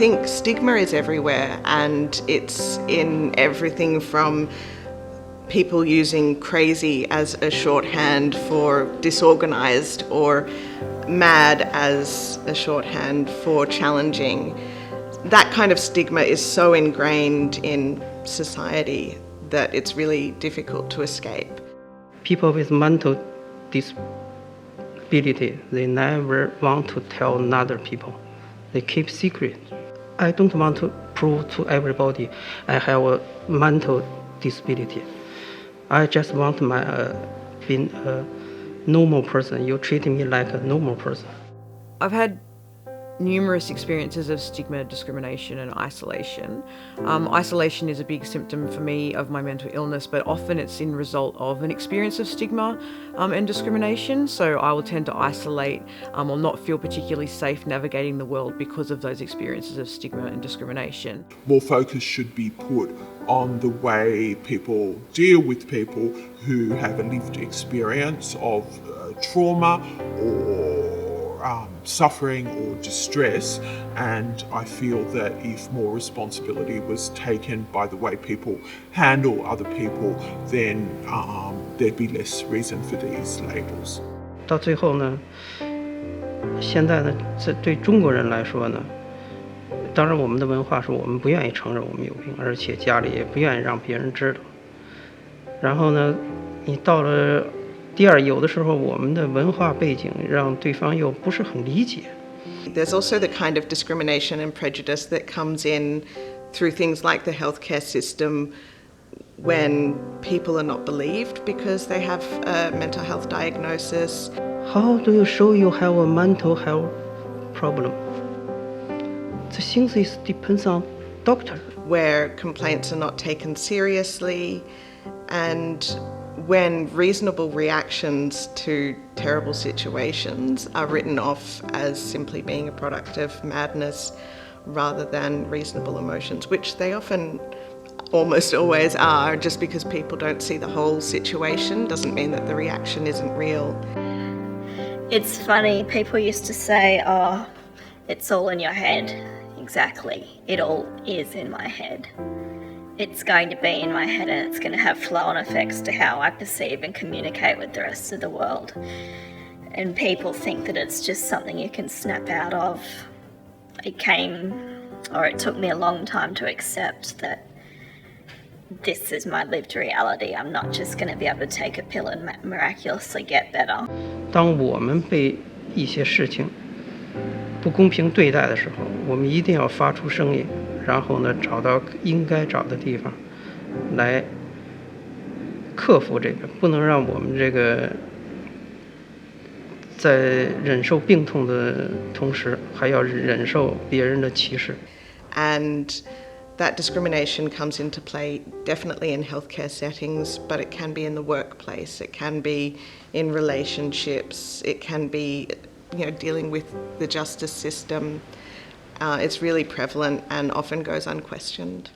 think stigma is everywhere, and it's in everything from people using crazy as a shorthand for disorganised, or mad as a shorthand for challenging. That kind of stigma is so ingrained in society that it's really difficult to escape. People with mental disability, they never want to tell other people. They keep secret. I don't want to prove to everybody I have a mental disability. I just want being a normal person. You treat me like a normal person. I've had numerous experiences of stigma, discrimination and isolation. Isolation is a big symptom for me of my mental illness, but often it's in result of an experience of stigma and discrimination. So I will tend to isolate or not feel particularly safe navigating the world because of those experiences of stigma and discrimination. More focus should be put on the way people deal with people who have a lived experience of trauma or suffering or distress, and I feel that if more responsibility was taken by the way people handle other people, then there'd be less reason for these labels. 到最后呢，现在呢，这对中国人来说呢，当然我们的文化是我们不愿意承认我们有病，而且家里也不愿意让别人知道。然后呢，你到了第二，有的时候我们的文化背景让对方又不是很理解。There's also the kind of discrimination and prejudice that comes in through things like the healthcare system, when people are not believed because they have a mental health diagnosis. How do you show you have a mental health problem? The things is depends on doctor. Where complaints are not taken seriously, and when reasonable reactions to terrible situations are written off as simply being a product of madness rather than reasonable emotions, which they often almost always are. Just because people don't see the whole situation doesn't mean that the reaction isn't real. It's funny, people used to say, oh, it's all in your head. Exactly, it all is in my head. It's going to be in my head, and it's going to have flow-on effects to how I perceive and communicate with the rest of the world. And people think that it's just something you can snap out of. It took me a long time to accept that this is my lived reality. I'm not just going to be able to take a pill and miraculously get better. 当我们被一些事情不公平对待的时候，我们一定要发出声音，然后呢，找到应该找的地方，来克服这个，不能让我们这个在忍受病痛的同时，还要忍受别人的歧视。And that discrimination comes into play definitely in healthcare settings, but it can be in the workplace, it can be in relationships, it can be, dealing with the justice system. It's really prevalent and often goes unquestioned.